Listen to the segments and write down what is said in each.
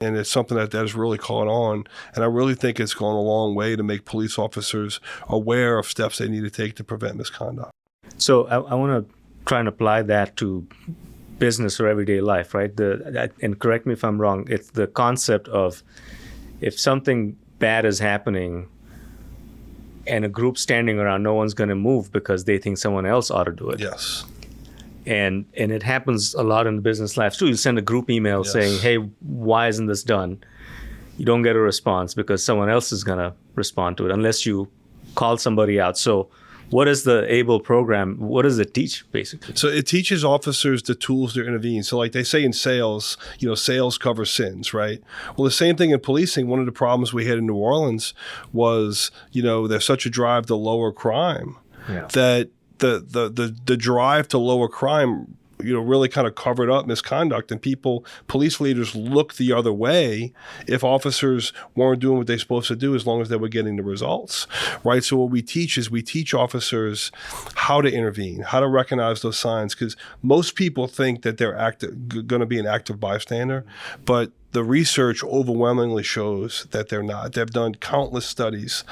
And it's something that has really caught on. And I really think it's gone a long way to make police officers aware of steps they need to take to prevent misconduct. So I want to try and apply that to business or everyday life, right? And correct me if I'm wrong, it's the concept of if something bad is happening and a group standing around, no one's going to move because they think someone else ought to do it. Yes. And it happens a lot in the business life too. You send a group email saying, hey, why isn't this done? You don't get a response because someone else is going to respond to it unless you call somebody out. So what is the ABLE program? What does it teach, basically? So it teaches officers the tools to intervene. So like they say in sales, sales covers sins, right? Well, the same thing in policing. One of the problems we had in New Orleans was, there's such a drive to lower crime that the drive to lower crime, really kind of covered up misconduct, and police leaders looked the other way if officers weren't doing what they're supposed to do as long as they were getting the results, right? So what we teach officers how to intervene, how to recognize those signs, because most people think that they're going to be an active bystander, but the research overwhelmingly shows that they're not. They've done countless studies.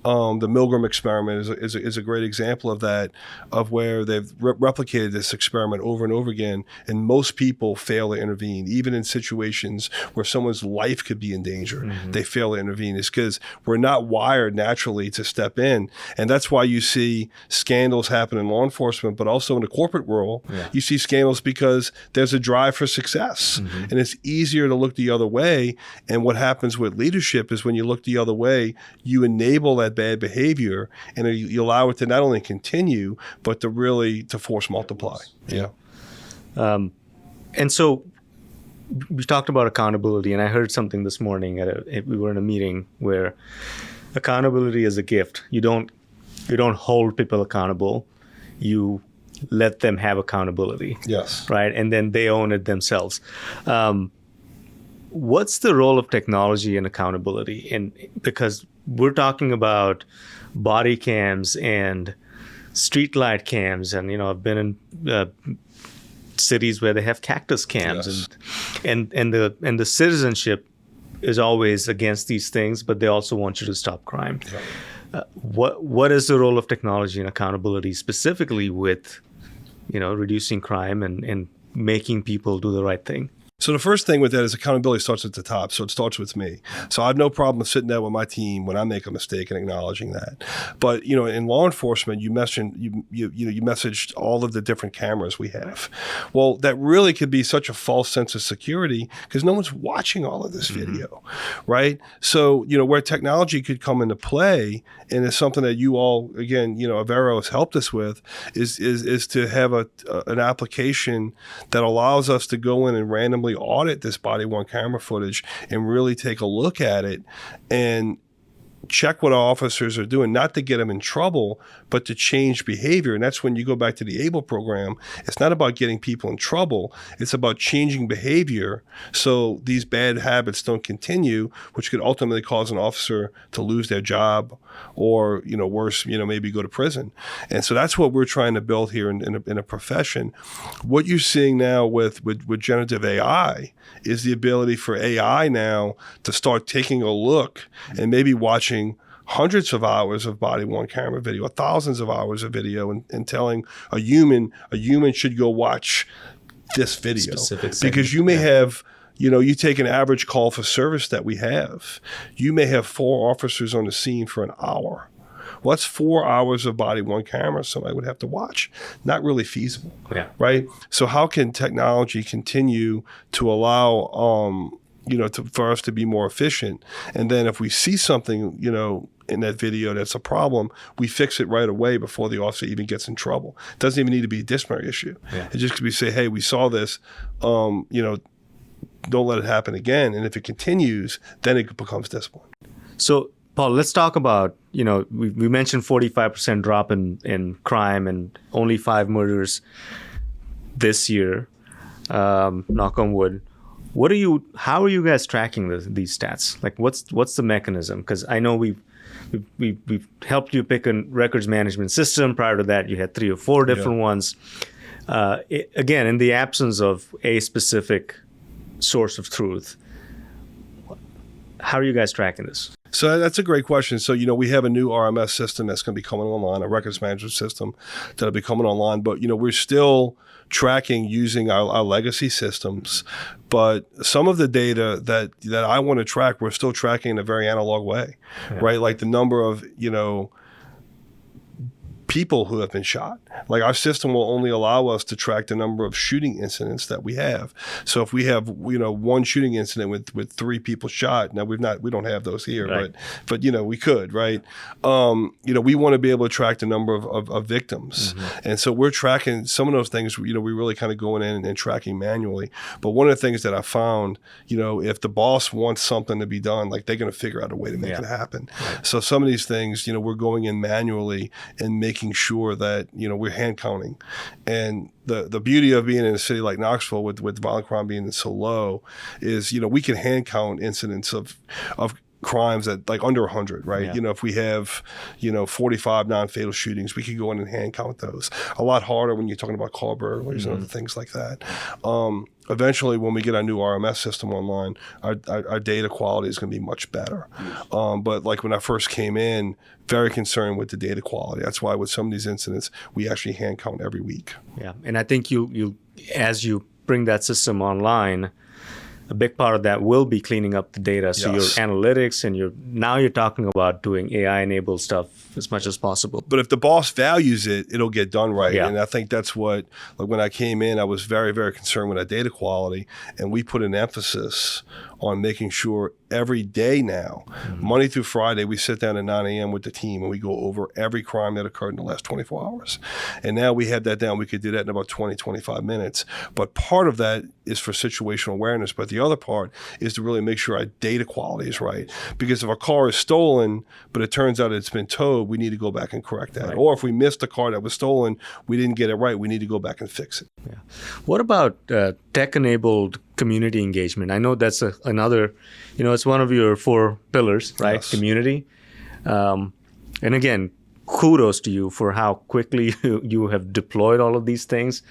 The Milgram experiment is a great example of that, of where they've replicated this experiment over and over again, and most people fail to intervene, even in situations where someone's life could be in danger. Mm-hmm. They fail to intervene. It's because we're not wired naturally to step in, and that's why you see scandals happen in law enforcement, but also in the corporate world. Yeah. You see scandals because there's a drive for success, and it's easier to look the other way. And what happens with leadership is when you look the other way, you enable that bad behavior, and you allow it to not only continue, but to force multiply. Yeah. And so we talked about accountability, and I heard something this morning we were in a meeting where accountability is a gift. You don't hold people accountable. You let them have accountability. Yes. Right. And then they own it themselves. What's the role of technology in accountability? And because we're talking about body cams and streetlight cams, and I've been in cities where they have cactus cams, yes. and the citizenship is always against these things, but they also want you to stop crime. Right. What is the role of technology and accountability specifically with reducing crime and making people do the right thing? So the first thing with that is accountability starts at the top. So it starts with me. So I have no problem sitting there with my team when I make a mistake and acknowledging that. But in law enforcement, you mentioned you messaged all of the different cameras we have. Well, that really could be such a false sense of security because no one's watching all of this video, right? So where technology could come into play, and it's something that you all, again, Avero has helped us with, is to have an application that allows us to go in and randomly audit this body-worn camera footage and really take a look at it and check what our officers are doing, not to get them in trouble, but to change behavior. And that's when you go back to the ABLE program. It's not about getting people in trouble. It's about changing behavior so these bad habits don't continue, which could ultimately cause an officer to lose their job or, worse, maybe go to prison. And so that's what we're trying to build here in a profession. What you're seeing now with generative AI is the ability for AI now to start taking a look and maybe watching hundreds of hours of body-worn camera video, or thousands of hours of video, and telling a human should go watch this video. Because you may have, you take an average call for service that we have, you may have 4 officers on the scene for an hour. Well, that's 4 hours of body-worn camera somebody would have to watch. Not really feasible, right? So how can technology continue to allow, for us to be more efficient? And then if we see something, in that video that's a problem, we fix it right away before the officer even gets in trouble. It doesn't even need to be a disciplinary issue. Yeah. It just could be say, hey, we saw this, don't let it happen again. And if it continues, then it becomes discipline. So, Paul, let's talk about, we mentioned 45% drop in crime and only 5 murders this year, knock on wood. How are you guys tracking these stats? Like, what's the mechanism? Because I know we've helped you pick a records management system. Prior to that, you had 3 or 4 different ones. Again, in the absence of a specific source of truth, How are you guys tracking this? So that's a great question. So, we have a new RMS system that's going to be coming online, a records management system that'll be coming online. But, we're still tracking using our legacy systems. But some of the data that I want to track, we're still tracking in a very analog way, right? Like the number of, people who have been shot. Like our system will only allow us to track the number of shooting incidents that we have. So if we have, one shooting incident with 3 people shot, now we don't have those here, right. but we could, right? We want to be able to track the number of victims. Mm-hmm. And so we're tracking some of those things, we really kind of going in and tracking manually. But one of the things that I found, if the boss wants something to be done, like they're going to figure out a way to make it happen. Right. So some of these things, we're going in manually and making sure that we're hand counting. And the beauty of being in a city like Knoxville with violent crime being so low is we can hand count incidents of crimes at like under 100, right? Yeah. If we have 45 non-fatal shootings, we could go in and hand count those. A lot harder when you're talking about car burglaries and other things like that. Eventually, when we get our new RMS system online, our data quality is going to be much better. But like when I first came in, very concerned with the data quality. That's why with some of these incidents, we actually hand count every week. Yeah, and I think you as you bring that system online, a big part of that will be cleaning up the data. So your analytics and you're talking about doing AI-enabled stuff as much as possible. But if the boss values it, it'll get done right. Yeah. And I think that's what, like when I came in, I was very, very concerned with our data quality. And we put an emphasis on making sure every day now, Monday through Friday, we sit down at 9 a.m. with the team and we go over every crime that occurred in the last 24 hours. And now we have that down. We could do that in about 20, 25 minutes. But part of that is for situational awareness. But the other part is to really make sure our data quality is right. Because if a car is stolen, but it turns out it's been towed, we need to go back and correct that. Right. Or if we missed a car that was stolen, we didn't get it right, we need to go back and fix it. Yeah. What about tech-enabled community engagement? I know that's another, it's one of your 4 pillars, right? Yes. Community. And again, kudos to you for how quickly you have deployed all of these things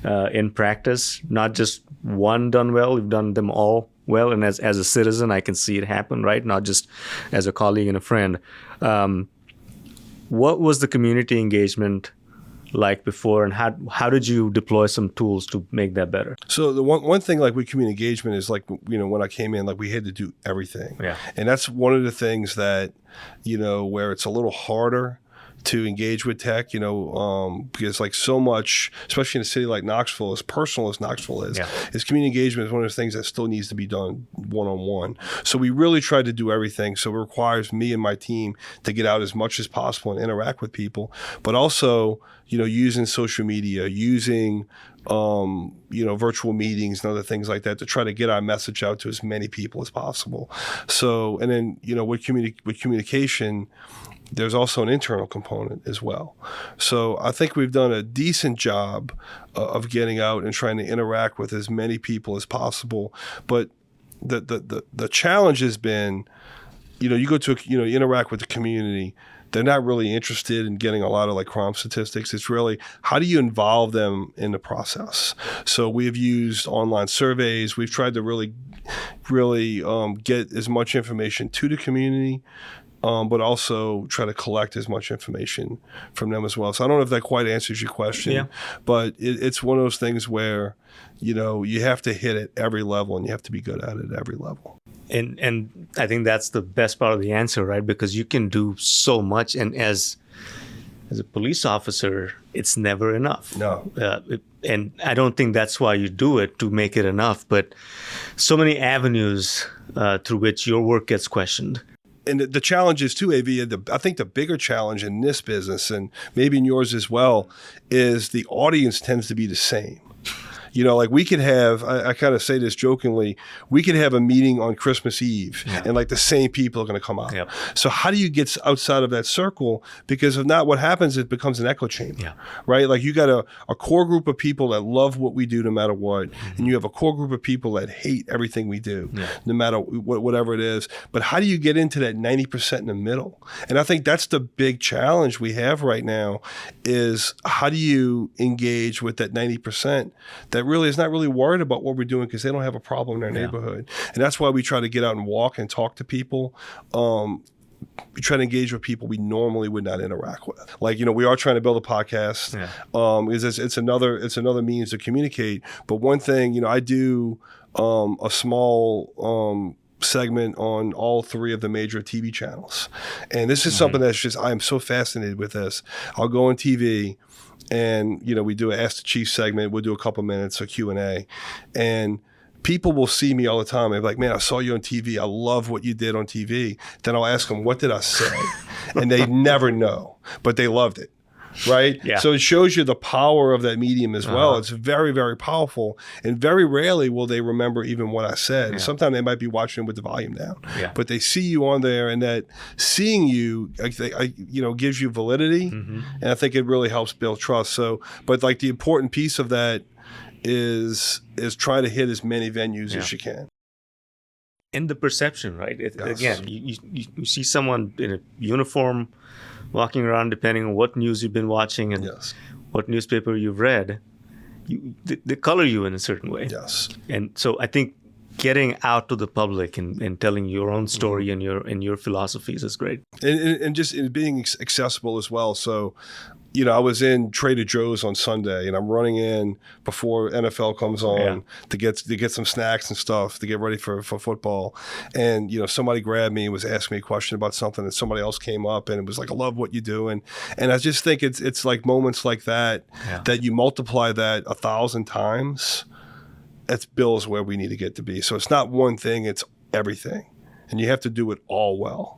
in practice. Not just one done well, you've done them all well. And as a citizen, I can see it happen, right? Not just as a colleague and a friend. What was the community engagement like before, and how did you deploy some tools to make that better? So the one thing like with community engagement is like, when I came in, like we had to do everything. Yeah. And that's one of the things that, where it's a little harder to engage with tech, because like so much, especially in a city like Knoxville, as personal as Knoxville is community engagement is one of those things that still needs to be done one-on-one. So we really tried to do everything. So it requires me and my team to get out as much as possible and interact with people, but also, using social media, using virtual meetings and other things like that to try to get our message out to as many people as possible. So, and then, with communication, there's also an internal component as well. So I think we've done a decent job of getting out and trying to interact with as many people as possible. But the challenge has been, you go to, you interact with the community. They're not really interested in getting a lot of like crime statistics. It's really, how do you involve them in the process? So we've used online surveys. We've tried to really get as much information to the community, but also try to collect as much information from them as well. So I don't know if that quite answers your question, but it's one of those things where, you have to hit at every level and you have to be good at it at every level. And I think that's the best part of the answer, right? Because you can do so much, and as a police officer, it's never enough. No. And I don't think that's why you do it, to make it enough, but so many avenues through which your work gets questioned. And the challenge is too, AV, I think the bigger challenge in this business, and maybe in yours as well, is the audience tends to be the same. Like we could have, I kind of say this jokingly, we could have a meeting on Christmas Eve and like the same people are going to come out. Yep. So how do you get outside of that circle? Because if not, what happens, it becomes an echo chamber, right? Like you got a core group of people that love what we do no matter what. And you have a core group of people that hate everything we do, no matter whatever it is. But how do you get into that 90% in the middle? And I think that's the big challenge we have right now is how do you engage with that 90% that really is not really worried about what we're doing because they don't have a problem in their neighborhood. And that's why we try to get out and walk and talk to people. We try to engage with people we normally would not interact with. Like, we are trying to build a podcast. Because it's another means to communicate. But one thing, I do a small segment on all 3 of the major TV channels. And this is something that's just, I am so fascinated with this. I'll go on TV and, we do an Ask the Chief segment. We'll do a couple minutes of Q&A. And people will see me all the time. They're like, man, I saw you on TV. I love what you did on TV. Then I'll ask them, what did I say? And they never know, but they loved it. Right? Yeah. So it shows you the power of that medium as well. It's very, very powerful. And very rarely will they remember even what I said. Sometimes they might be watching with the volume down. But they see you on there, and that seeing you, gives you validity. And I think it really helps build trust. So, but like the important piece of that is try to hit as many venues as you can. And the perception, right? Again, you see someone in a uniform walking around, depending on what news you've been watching and what newspaper you've read, they color you in a certain way. And so I think getting out to the public and telling your own story and your philosophies is great. And just being accessible as well. So, I was in Trader Joe's on Sunday, and I'm running in before NFL comes on to get some snacks and stuff to get ready for football. And somebody grabbed me and was asking me a question about something, and somebody else came up and it was like, I love what you do. And I just think it's like moments like that that you multiply that 1,000 times. That's Bill's where we need to get to be. So it's not one thing; it's everything, and you have to do it all well.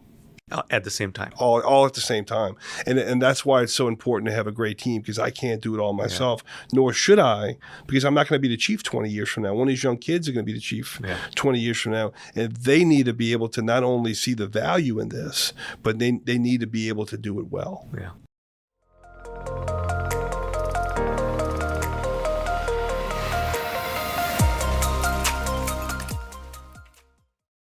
At the same time. All at the same time. And that's why it's so important to have a great team, because I can't do it all myself, nor should I, because I'm not going to be the chief 20 years from now. One of these young kids are going to be the chief 20 years from now. And they need to be able to not only see the value in this, but they need to be able to do it well.